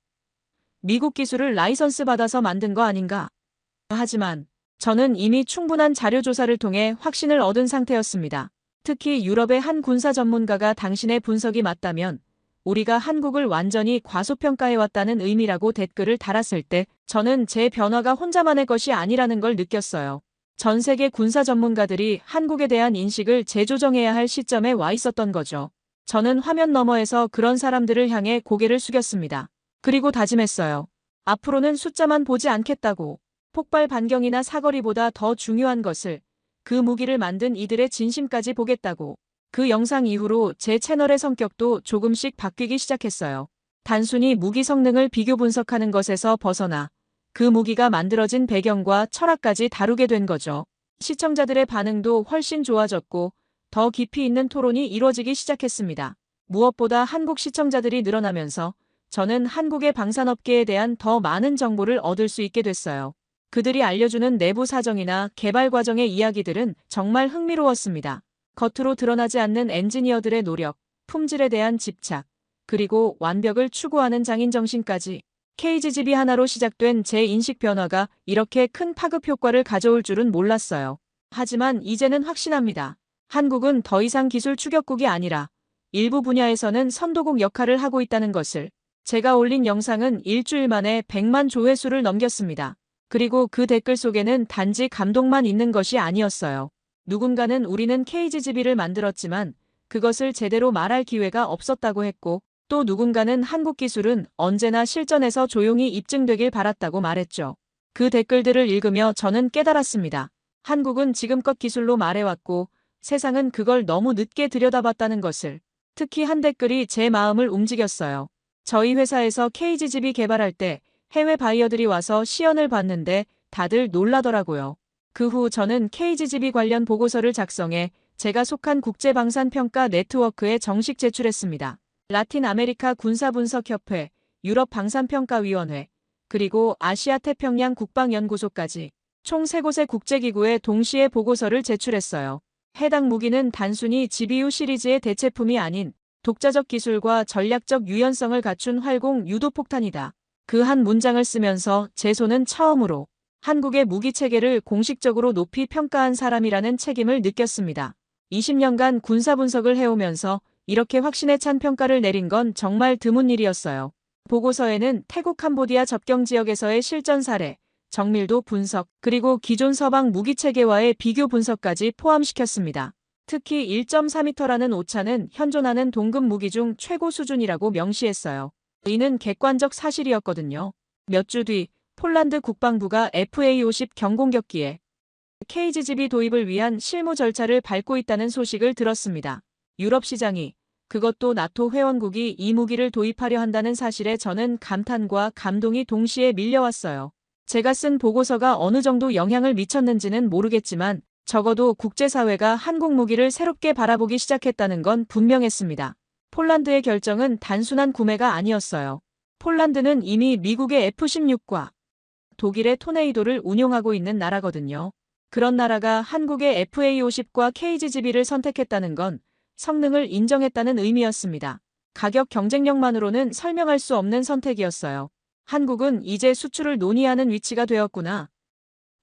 미국 기술을 라이선스 받아서 만든 거 아닌가? 하지만 저는 이미 충분한 자료 조사를 통해 확신을 얻은 상태였습니다. 특히 유럽의 한 군사 전문가가 당신의 분석이 맞다면 우리가 한국을 완전히 과소평가해왔다는 의미라고 댓글을 달았을 때 저는 제 변화가 혼자만의 것이 아니라는 걸 느꼈어요. 전 세계 군사 전문가들이 한국에 대한 인식을 재조정해야 할 시점에 와 있었던 거죠. 저는 화면 너머에서 그런 사람들을 향해 고개를 숙였습니다. 그리고 다짐했어요. 앞으로는 숫자만 보지 않겠다고. 폭발 반경이나 사거리보다 더 중요한 것을, 그 무기를 만든 이들의 진심까지 보겠다고. 그 영상 이후로 제 채널의 성격도 조금씩 바뀌기 시작했어요. 단순히 무기 성능을 비교 분석하는 것에서 벗어나 그 무기가 만들어진 배경과 철학까지 다루게 된 거죠. 시청자들의 반응도 훨씬 좋아졌고 더 깊이 있는 토론이 이루어지기 시작했습니다. 무엇보다 한국 시청자들이 늘어나면서 저는 한국의 방산업계에 대한 더 많은 정보를 얻을 수 있게 됐어요. 그들이 알려주는 내부 사정이나 개발 과정의 이야기들은 정말 흥미로웠습니다. 겉으로 드러나지 않는 엔지니어들의 노력, 품질에 대한 집착, 그리고 완벽을 추구하는 장인 정신까지. KGGB 하나로 시작된 제 인식 변화가 이렇게 큰 파급 효과를 가져올 줄은 몰랐어요. 하지만 이제는 확신합니다. 한국은 더 이상 기술 추격국이 아니라 일부 분야에서는 선도국 역할을 하고 있다는 것을. 제가 올린 영상은 일주일 만에 100만 조회수를 넘겼습니다. 그리고 그 댓글 속에는 단지 감동만 있는 것이 아니었어요. 누군가는 우리는 KGGB를 만들었지만 그것을 제대로 말할 기회가 없었다고 했고, 또 누군가는 한국 기술은 언제나 실전에서 조용히 입증되길 바랐다고 말했죠. 그 댓글들을 읽으며 저는 깨달았습니다. 한국은 지금껏 기술로 말해왔고 세상은 그걸 너무 늦게 들여다봤다는 것을. 특히 한 댓글이 제 마음을 움직였어요. 저희 회사에서 KGGB 개발할 때 해외 바이어들이 와서 시연을 봤는데 다들 놀라더라고요. 그 후 저는 KGGB 관련 보고서를 작성해 제가 속한 국제방산평가 네트워크에 정식 제출했습니다. 라틴 아메리카 군사분석협회, 유럽 방산평가위원회, 그리고 아시아 태평양 국방연구소까지 총 3곳의 국제기구에 동시에 보고서를 제출했어요. 해당 무기는 단순히 GBU 시리즈의 대체품이 아닌 독자적 기술과 전략적 유연성을 갖춘 활공 유도폭탄이다. 그 한 문장을 쓰면서 제 손은 처음으로 한국의 무기체계를 공식적으로 높이 평가한 사람이라는 책임을 느꼈습니다. 20년간 군사 분석을 해오면서 이렇게 확신에 찬 평가를 내린 건 정말 드문 일이었어요. 보고서에는 태국 캄보디아 접경 지역에서의 실전 사례, 정밀도 분석, 그리고 기존 서방 무기 체계와의 비교 분석까지 포함시켰습니다. 특히 1.4m라는 오차는 현존하는 동급 무기 중 최고 수준이라고 명시했어요. 이는 객관적 사실이었거든요. 몇 주 뒤 폴란드 국방부가 FA-50 경공격기에 KGB 도입을 위한 실무 절차를 밟고 있다는 소식을 들었습니다. 유럽 시장이, 그것도 나토 회원국이 이 무기를 도입하려 한다는 사실에 저는 감탄과 감동이 동시에 밀려왔어요. 제가 쓴 보고서가 어느 정도 영향을 미쳤는지는 모르겠지만 적어도 국제사회가 한국 무기를 새롭게 바라보기 시작했다는 건 분명했습니다. 폴란드의 결정은 단순한 구매가 아니었어요. 폴란드는 이미 미국의 F-16과 독일의 토네이도를 운용하고 있는 나라거든요. 그런 나라가 한국의 FA-50과 KGB를 선택했다는 건 성능을 인정했다는 의미였습니다. 가격 경쟁력만으로는 설명할 수 없는 선택이었어요. 한국은 이제 수출을 논의하는 위치가 되었구나.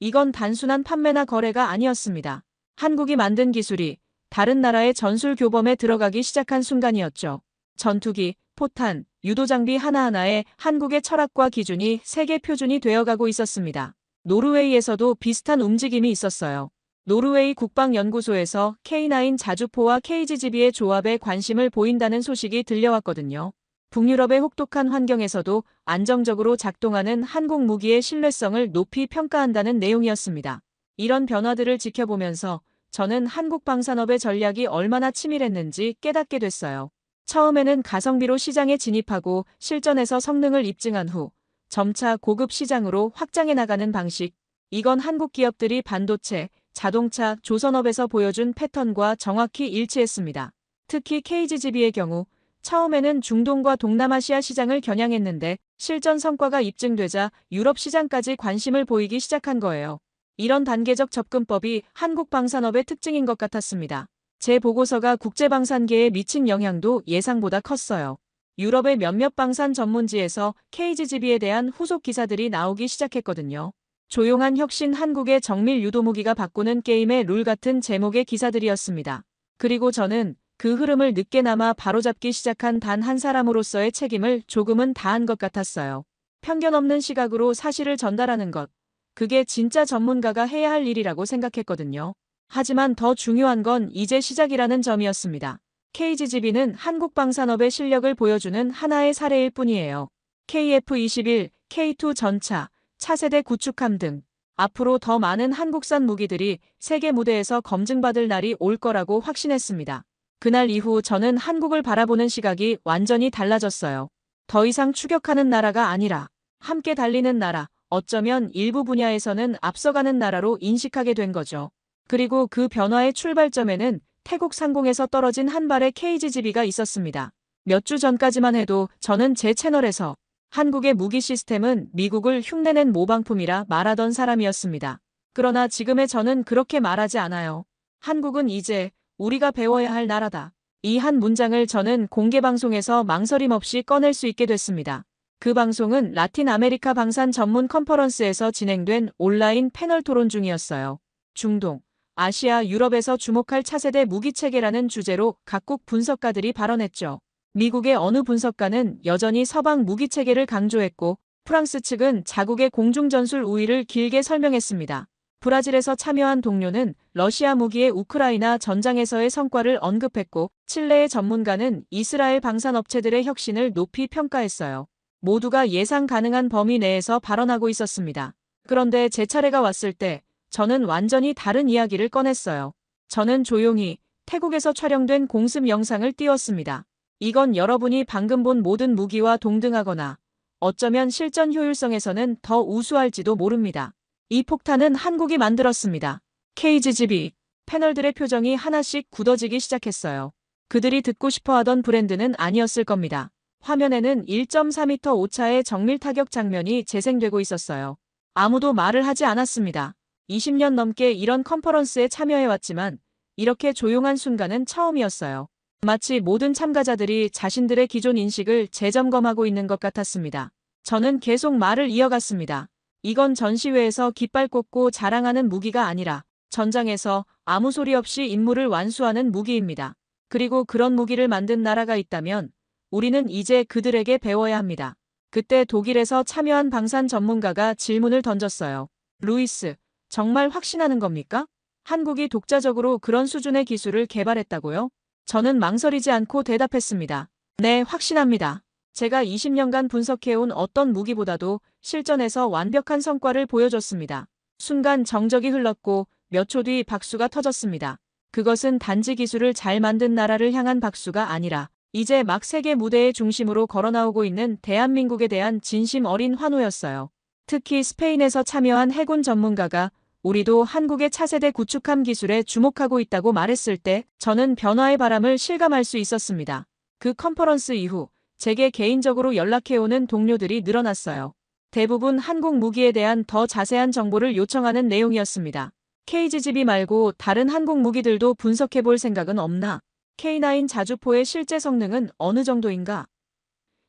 이건 단순한 판매나 거래가 아니었습니다. 한국이 만든 기술이 다른 나라의 전술 교범에 들어가기 시작한 순간이었죠. 전투기, 포탄, 유도장비 하나하나에 한국의 철학과 기준이 세계 표준이 되어가고 있었습니다. 노르웨이에서도 비슷한 움직임이 있었어요. 노르웨이 국방연구소에서 K9 자주포와 KGB의 조합에 관심을 보인다는 소식이 들려왔거든요. 북유럽의 혹독한 환경에서도 안정적으로 작동하는 한국 무기의 신뢰성을 높이 평가한다는 내용이었습니다. 이런 변화들을 지켜보면서 저는 한국 방산업의 전략이 얼마나 치밀했는지 깨닫게 됐어요. 처음에는 가성비로 시장에 진입하고 실전에서 성능을 입증한 후 점차 고급 시장으로 확장해 나가는 방식. 이건 한국 기업들이 반도체, 자동차, 조선업에서 보여준 패턴과 정확히 일치했습니다. 특히 KGB의 경우 처음에는 중동과 동남아시아 시장을 겨냥했는데 실전 성과가 입증되자 유럽 시장까지 관심을 보이기 시작한 거예요. 이런 단계적 접근법이 한국 방산업의 특징인 것 같았습니다. 제 보고서가 국제방산계에 미친 영향도 예상보다 컸어요. 유럽의 몇몇 방산 전문지에서 KGB에 대한 후속 기사들이 나오기 시작했거든요. 조용한 혁신 한국의 정밀 유도무기가 바꾸는 게임의 룰 같은 제목의 기사들이었습니다. 그리고 저는 그 흐름을 늦게나마 바로잡기 시작한 단 한 사람으로서의 책임을 조금은 다한 것 같았어요. 편견 없는 시각으로 사실을 전달하는 것. 그게 진짜 전문가가 해야 할 일이라고 생각했거든요. 하지만 더 중요한 건 이제 시작이라는 점이었습니다. KGB는 한국 방산업의 실력을 보여주는 하나의 사례일 뿐이에요. KF-21, K2 전차, 차세대 구축함 등 앞으로 더 많은 한국산 무기들이 세계 무대에서 검증받을 날이 올 거라고 확신했습니다. 그날 이후 저는 한국을 바라보는 시각이 완전히 달라졌어요. 더 이상 추격하는 나라가 아니라 함께 달리는 나라, 어쩌면 일부 분야에서는 앞서가는 나라로 인식하게 된 거죠. 그리고 그 변화의 출발점에는 태국 상공에서 떨어진 한 발의 KGB가 있었습니다. 몇 주 전까지만 해도 저는 제 채널에서 한국의 무기 시스템은 미국을 흉내낸 모방품이라 말하던 사람이었습니다. 그러나 지금의 저는 그렇게 말하지 않아요. 한국은 이제 우리가 배워야 할 나라다. 이 한 문장을 저는 공개 방송에서 망설임 없이 꺼낼 수 있게 됐습니다. 그 방송은 라틴 아메리카 방산 전문 컨퍼런스에서 진행된 온라인 패널 토론 중이었어요. 중동, 아시아, 유럽에서 주목할 차세대 무기체계라는 주제로 각국 분석가들이 발언했죠. 미국의 어느 분석가는 여전히 서방 무기체계를 강조했고 프랑스 측은 자국의 공중전술 우위를 길게 설명했습니다. 브라질에서 참여한 동료는 러시아 무기의 우크라이나 전장에서의 성과를 언급했고 칠레의 전문가는 이스라엘 방산업체들의 혁신을 높이 평가했어요. 모두가 예상 가능한 범위 내에서 발언하고 있었습니다. 그런데 제 차례가 왔을 때 저는 완전히 다른 이야기를 꺼냈어요. 저는 조용히 태국에서 촬영된 공습 영상을 띄웠습니다. 이건 여러분이 방금 본 모든 무기와 동등하거나 어쩌면 실전 효율성에서는 더 우수할지도 모릅니다. 이 폭탄은 한국이 만들었습니다. KGB. 패널들의 표정이 하나씩 굳어지기 시작했어요. 그들이 듣고 싶어하던 브랜드는 아니었을 겁니다. 화면에는 1.4m 오차의 정밀 타격 장면이 재생되고 있었어요. 아무도 말을 하지 않았습니다. 20년 넘게 이런 컨퍼런스에 참여해왔지만 이렇게 조용한 순간은 처음이었어요. 마치 모든 참가자들이 자신들의 기존 인식을 재점검하고 있는 것 같았습니다. 저는 계속 말을 이어갔습니다. 이건 전시회에서 깃발 꽂고 자랑하는 무기가 아니라 전장에서 아무 소리 없이 임무를 완수하는 무기입니다. 그리고 그런 무기를 만든 나라가 있다면 우리는 이제 그들에게 배워야 합니다. 그때 독일에서 참여한 방산 전문가가 질문을 던졌어요. 루이스, 정말 확신하는 겁니까? 한국이 독자적으로 그런 수준의 기술을 개발했다고요? 저는 망설이지 않고 대답했습니다. 네, 확신합니다. 제가 20년간 분석해온 어떤 무기보다도 실전에서 완벽한 성과를 보여줬습니다. 순간 정적이 흘렀고 몇 초 뒤 박수가 터졌습니다. 그것은 단지 기술을 잘 만든 나라를 향한 박수가 아니라 이제 막 세계 무대의 중심으로 걸어나오고 있는 대한민국에 대한 진심 어린 환호였어요. 특히 스페인에서 참여한 해군 전문가가 우리도 한국의 차세대 구축함 기술에 주목하고 있다고 말했을 때 저는 변화의 바람을 실감할 수 있었습니다. 그 컨퍼런스 이후 제게 개인적으로 연락해오는 동료들이 늘어났어요. 대부분 한국 무기에 대한 더 자세한 정보를 요청하는 내용이었습니다. KGB 말고 다른 한국 무기들도 분석해볼 생각은 없나? K9 자주포의 실제 성능은 어느 정도인가?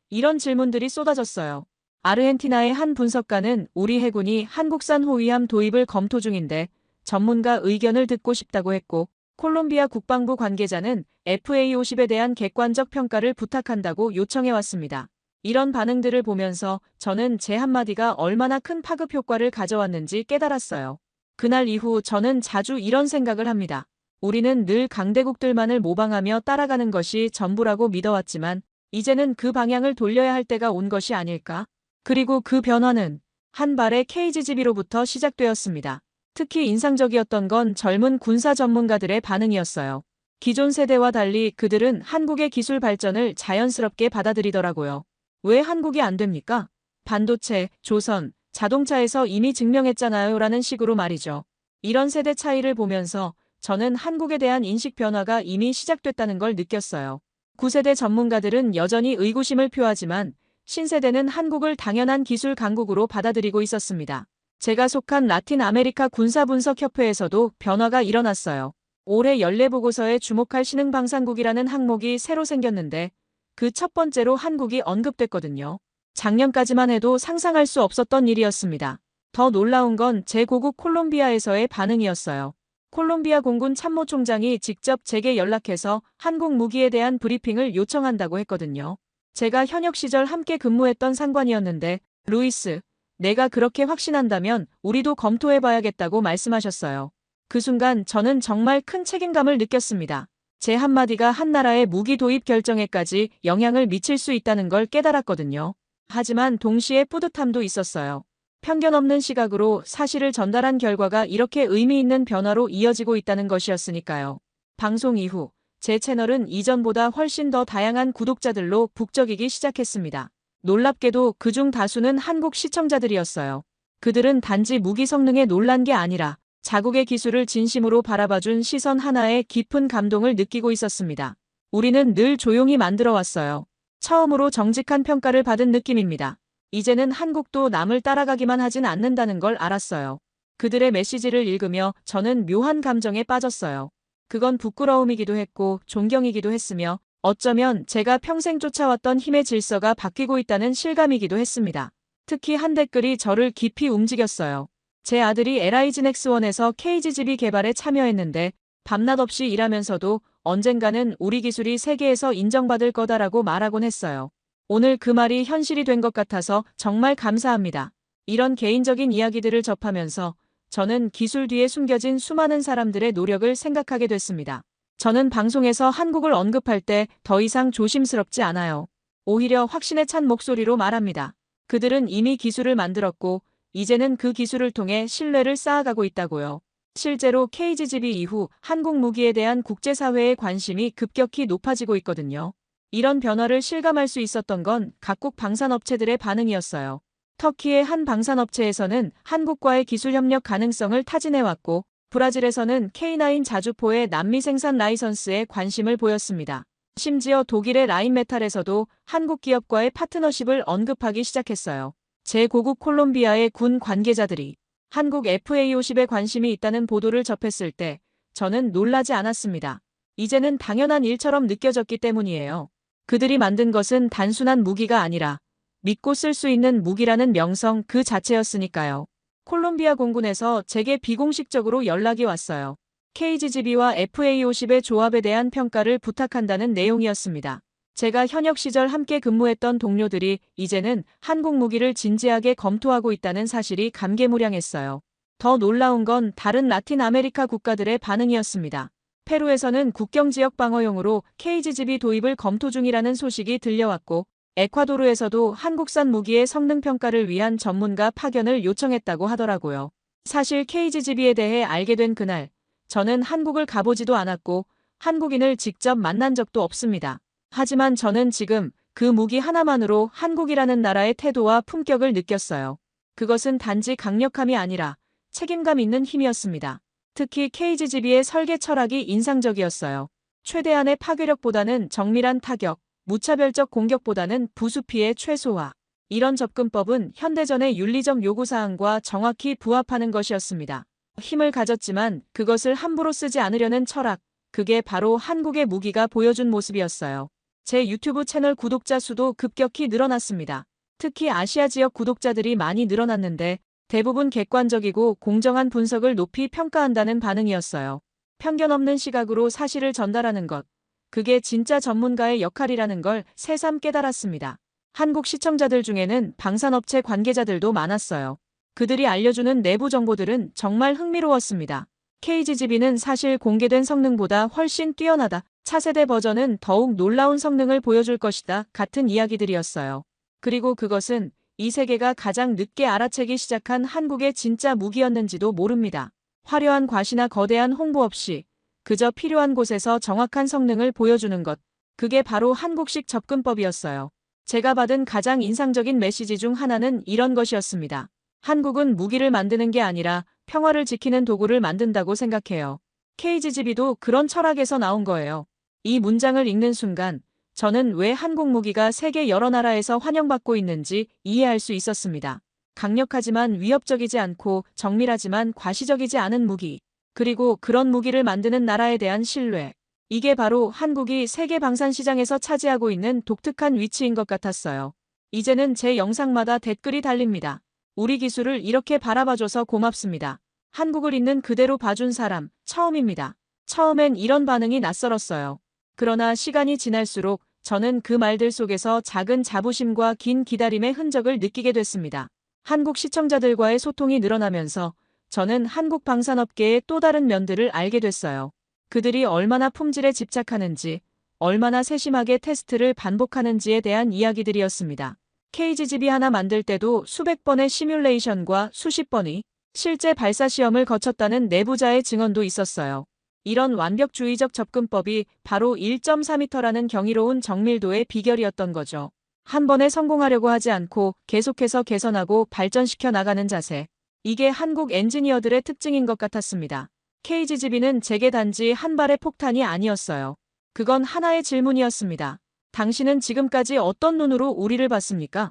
이런 질문들이 쏟아졌어요. 아르헨티나의 한 분석가는 우리 해군이 한국산 호위함 도입을 검토 중인데 전문가 의견을 듣고 싶다고 했고, 콜롬비아 국방부 관계자는 FA-50에 대한 객관적 평가를 부탁한다고 요청해왔습니다. 이런 반응들을 보면서 저는 제 한마디가 얼마나 큰 파급 효과를 가져왔는지 깨달았어요. 그날 이후 저는 자주 이런 생각을 합니다. 우리는 늘 강대국들만을 모방하며 따라가는 것이 전부라고 믿어왔지만 이제는 그 방향을 돌려야 할 때가 온 것이 아닐까? 그리고 그 변화는 한 발의 KGB로부터 시작되었습니다. 특히 인상적이었던 건 젊은 군사 전문가들의 반응이었어요. 기존 세대와 달리 그들은 한국의 기술 발전을 자연스럽게 받아들이더라고요. 왜 한국이 안 됩니까? 반도체, 조선, 자동차에서 이미 증명했잖아요 라는 식으로 말이죠. 이런 세대 차이를 보면서 저는 한국에 대한 인식 변화가 이미 시작됐다는 걸 느꼈어요. 9세대 전문가들은 여전히 의구심을 표하지만 신세대는 한국을 당연한 기술 강국으로 받아들이고 있었습니다. 제가 속한 라틴 아메리카 군사분석협회에서도 변화가 일어났어요. 올해 연례보고서에 주목할 신흥방산국이라는 항목이 새로 생겼는데 그 첫 번째로 한국이 언급됐거든요. 작년까지만 해도 상상할 수 없었던 일이었습니다. 더 놀라운 건 제 고국 콜롬비아에서의 반응이었어요. 콜롬비아 공군 참모총장이 직접 제게 연락해서 한국 무기에 대한 브리핑을 요청한다고 했거든요. 제가 현역 시절 함께 근무했던 상관이었는데, 루이스, 내가 그렇게 확신한다면 우리도 검토해봐야겠다고 말씀하셨어요. 그 순간 저는 정말 큰 책임감을 느꼈습니다. 제 한마디가 한 나라의 무기 도입 결정에까지 영향을 미칠 수 있다는 걸 깨달았거든요. 하지만 동시에 뿌듯함도 있었어요. 편견 없는 시각으로 사실을 전달한 결과가 이렇게 의미 있는 변화로 이어지고 있다는 것이었으니까요. 방송 이후 제 채널은 이전보다 훨씬 더 다양한 구독자들로 북적이기 시작했습니다. 놀랍게도 그중 다수는 한국 시청자들이었어요. 그들은 단지 무기 성능에 놀란 게 아니라 자국의 기술을 진심으로 바라봐준 시선 하나에 깊은 감동을 느끼고 있었습니다. 우리는 늘 조용히 만들어왔어요. 처음으로 정직한 평가를 받은 느낌입니다. 이제는 한국도 남을 따라가기만 하진 않는다는 걸 알았어요. 그들의 메시지를 읽으며 저는 묘한 감정에 빠졌어요. 그건 부끄러움이기도 했고 존경이기도 했으며 어쩌면 제가 평생 쫓아왔던 힘의 질서가 바뀌고 있다는 실감이기도 했습니다. 특히 한 댓글이 저를 깊이 움직였어요. 제 아들이 LIG 넥스1에서 KGB 개발에 참여했는데 밤낮 없이 일하면서도 언젠가는 우리 기술이 세계에서 인정받을 거다라고 말하곤 했어요. 오늘 그 말이 현실이 된 것 같아서 정말 감사합니다. 이런 개인적인 이야기들을 접하면서 저는 기술 뒤에 숨겨진 수많은 사람들의 노력을 생각하게 됐습니다. 저는 방송에서 한국을 언급할 때 더 이상 조심스럽지 않아요. 오히려 확신에 찬 목소리로 말합니다. 그들은 이미 기술을 만들었고 이제는 그 기술을 통해 신뢰를 쌓아가고 있다고요. 실제로 KGB 이후 한국 무기에 대한 국제사회의 관심이 급격히 높아지고 있거든요. 이런 변화를 실감할 수 있었던 건 각국 방산업체들의 반응이었어요. 터키의 한 방산업체에서는 한국과의 기술 협력 가능성을 타진해왔고, 브라질에서는 K9 자주포의 남미 생산 라이선스에 관심을 보였습니다. 심지어 독일의 라인메탈에서도 한국 기업과의 파트너십을 언급하기 시작했어요. 제5국 콜롬비아의 군 관계자들이 한국 FA-50에 관심이 있다는 보도를 접했을 때 저는 놀라지 않았습니다. 이제는 당연한 일처럼 느껴졌기 때문이에요. 그들이 만든 것은 단순한 무기가 아니라 믿고 쓸 수 있는 무기라는 명성 그 자체였으니까요. 콜롬비아 공군에서 제게 비공식적으로 연락이 왔어요. KGB와 FA-50의 조합에 대한 평가를 부탁한다는 내용이었습니다. 제가 현역 시절 함께 근무했던 동료들이 이제는 한국 무기를 진지하게 검토하고 있다는 사실이 감개무량했어요. 더 놀라운 건 다른 라틴 아메리카 국가들의 반응이었습니다. 페루에서는 국경 지역 방어용으로 KGB 도입을 검토 중이라는 소식이 들려왔고, 에콰도르에서도 한국산 무기의 성능 평가를 위한 전문가 파견을 요청했다고 하더라고요. 사실 KGB에 대해 알게 된 그날, 저는 한국을 가보지도 않았고 한국인을 직접 만난 적도 없습니다. 하지만 저는 지금 그 무기 하나만으로 한국이라는 나라의 태도와 품격을 느꼈어요. 그것은 단지 강력함이 아니라 책임감 있는 힘이었습니다. 특히 KGB의 설계 철학이 인상적이었어요. 최대한의 파괴력보다는 정밀한 타격, 무차별적 공격보다는 부수 피해 최소화. 이런 접근법은 현대전의 윤리적 요구사항과 정확히 부합하는 것이었습니다. 힘을 가졌지만 그것을 함부로 쓰지 않으려는 철학, 그게 바로 한국의 무기가 보여준 모습이었어요. 제 유튜브 채널 구독자 수도 급격히 늘어났습니다. 특히 아시아 지역 구독자들이 많이 늘어났는데 대부분 객관적이고 공정한 분석을 높이 평가한다는 반응이었어요. 편견 없는 시각으로 사실을 전달하는 것, 그게 진짜 전문가의 역할이라는 걸 새삼 깨달았습니다. 한국 시청자들 중에는 방산업체 관계자들도 많았어요. 그들이 알려주는 내부 정보들은 정말 흥미로웠습니다. KGB는 사실 공개된 성능보다 훨씬 뛰어나다. 차세대 버전은 더욱 놀라운 성능을 보여줄 것이다. 같은 이야기들이었어요. 그리고 그것은 이 세계가 가장 늦게 알아채기 시작한 한국의 진짜 무기였는지도 모릅니다. 화려한 과시나 거대한 홍보 없이 그저 필요한 곳에서 정확한 성능을 보여주는 것. 그게 바로 한국식 접근법이었어요. 제가 받은 가장 인상적인 메시지 중 하나는 이런 것이었습니다. 한국은 무기를 만드는 게 아니라 평화를 지키는 도구를 만든다고 생각해요. KGB도 그런 철학에서 나온 거예요. 이 문장을 읽는 순간 저는 왜 한국 무기가 세계 여러 나라에서 환영받고 있는지 이해할 수 있었습니다. 강력하지만 위협적이지 않고 정밀하지만 과시적이지 않은 무기. 그리고 그런 무기를 만드는 나라에 대한 신뢰. 이게 바로 한국이 세계 방산 시장에서 차지하고 있는 독특한 위치인 것 같았어요. 이제는 제 영상마다 댓글이 달립니다. 우리 기술을 이렇게 바라봐줘서 고맙습니다. 한국을 있는 그대로 봐준 사람, 처음입니다. 처음엔 이런 반응이 낯설었어요. 그러나 시간이 지날수록 저는 그 말들 속에서 작은 자부심과 긴 기다림의 흔적을 느끼게 됐습니다. 한국 시청자들과의 소통이 늘어나면서 저는 한국 방산업계의 또 다른 면들을 알게 됐어요. 그들이 얼마나 품질에 집착하는지, 얼마나 세심하게 테스트를 반복하는지에 대한 이야기들이었습니다. KGB 하나 만들 때도 수백 번의 시뮬레이션과 수십 번의 실제 발사 시험을 거쳤다는 내부자의 증언도 있었어요. 이런 완벽주의적 접근법이 바로 1.4m라는 경이로운 정밀도의 비결이었던 거죠. 한 번에 성공하려고 하지 않고 계속해서 개선하고 발전시켜 나가는 자세. 이게 한국 엔지니어들의 특징인 것 같았습니다. KGB는 제게 단지 한 발의 폭탄이 아니었어요. 그건 하나의 질문이었습니다. 당신은 지금까지 어떤 눈으로 우리를 봤습니까?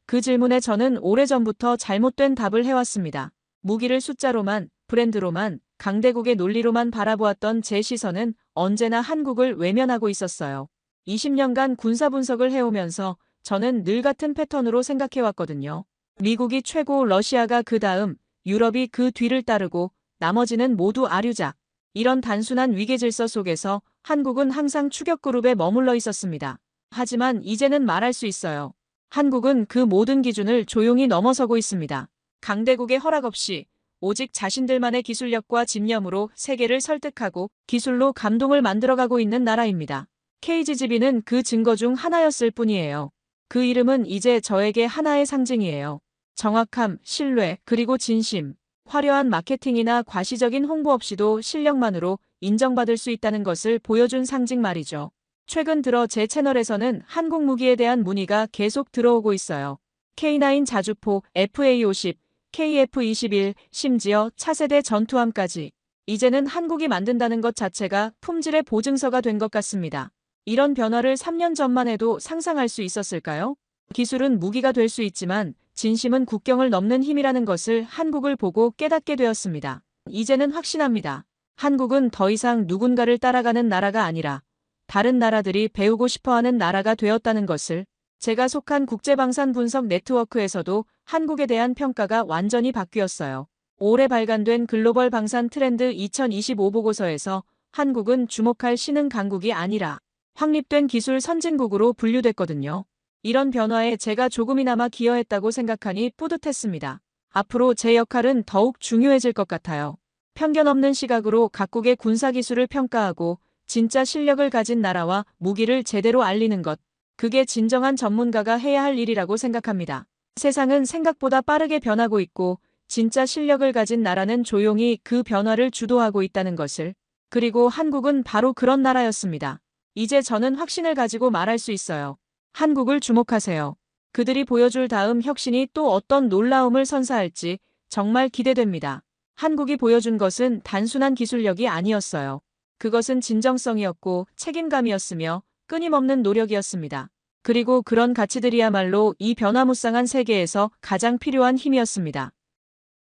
그 질문에 저는 오래전부터 잘못된 답을 해왔습니다. 무기를 숫자로만, 브랜드로만, 강대국의 논리로만 바라보았던 제 시선은 언제나 한국을 외면하고 있었어요. 20년간 군사 분석을 해오면서 저는 늘 같은 패턴으로 생각해왔거든요. 미국이 최고, 러시아가 그 다음, 유럽이 그 뒤를 따르고 나머지는 모두 아류작. 이런 단순한 위계질서 속에서 한국은 항상 추격그룹에 머물러 있었습니다. 하지만 이제는 말할 수 있어요. 한국은 그 모든 기준을 조용히 넘어서고 있습니다. 강대국의 허락 없이 오직 자신들만의 기술력과 집념으로 세계를 설득하고 기술로 감동을 만들어가고 있는 나라입니다. KGB는 그 증거 중 하나였을 뿐이에요. 그 이름은 이제 저에게 하나의 상징이에요. 정확함, 신뢰, 그리고 진심. 화려한 마케팅이나 과시적인 홍보 없이도 실력만으로 인정받을 수 있다는 것을 보여준 상징 말이죠. 최근 들어 제 채널에서는 한국 무기에 대한 문의가 계속 들어오고 있어요. K9 자주포, FA50, KF21, 심지어 차세대 전투함까지. 이제는 한국이 만든다는 것 자체가 품질의 보증서가 된 것 같습니다. 이런 변화를 3년 전만 해도 상상할 수 있었을까요? 기술은 무기가 될 수 있지만 진심은 국경을 넘는 힘이라는 것을 한국을 보고 깨닫게 되었습니다. 이제는 확신합니다. 한국은 더 이상 누군가를 따라가는 나라가 아니라 다른 나라들이 배우고 싶어하는 나라가 되었다는 것을. 제가 속한 국제방산 분석 네트워크에서도 한국에 대한 평가가 완전히 바뀌었어요. 올해 발간된 글로벌 방산 트렌드 2025 보고서에서 한국은 주목할 신흥 강국이 아니라 확립된 기술 선진국으로 분류됐거든요. 이런 변화에 제가 조금이나마 기여했다고 생각하니 뿌듯했습니다. 앞으로 제 역할은 더욱 중요해질 것 같아요. 편견 없는 시각으로 각국의 군사기술을 평가하고 진짜 실력을 가진 나라와 무기를 제대로 알리는 것. 그게 진정한 전문가가 해야 할 일이라고 생각합니다. 세상은 생각보다 빠르게 변하고 있고 진짜 실력을 가진 나라는 조용히 그 변화를 주도하고 있다는 것을. 그리고 한국은 바로 그런 나라였습니다. 이제 저는 확신을 가지고 말할 수 있어요. 한국을 주목하세요. 그들이 보여줄 다음 혁신이 또 어떤 놀라움을 선사할지 정말 기대됩니다. 한국이 보여준 것은 단순한 기술력이 아니었어요. 그것은 진정성이었고 책임감이었으며 끊임없는 노력이었습니다. 그리고 그런 가치들이야말로 이 변화무쌍한 세계에서 가장 필요한 힘이었습니다.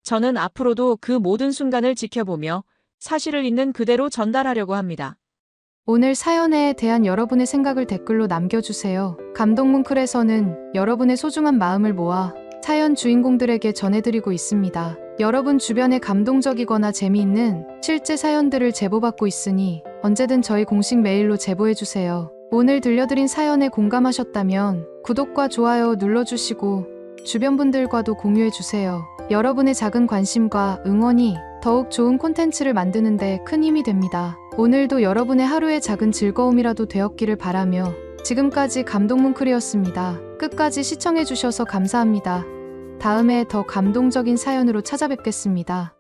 저는 앞으로도 그 모든 순간을 지켜보며 사실을 있는 그대로 전달하려고 합니다. 오늘 사연에 대한 여러분의 생각을 댓글로 남겨주세요. 감동뭉클에서는 여러분의 소중한 마음을 모아 사연 주인공들에게 전해드리고 있습니다. 여러분 주변에 감동적이거나 재미있는 실제 사연들을 제보받고 있으니 언제든 저희 공식 메일로 제보해주세요. 오늘 들려드린 사연에 공감하셨다면 구독과 좋아요 눌러주시고 주변 분들과도 공유해주세요. 여러분의 작은 관심과 응원이 더욱 좋은 콘텐츠를 만드는 데 큰 힘이 됩니다. 오늘도 여러분의 하루의 작은 즐거움이라도 되었기를 바라며 지금까지 감동뭉클이었습니다. 끝까지 시청해주셔서 감사합니다. 다음에 더 감동적인 사연으로 찾아뵙겠습니다.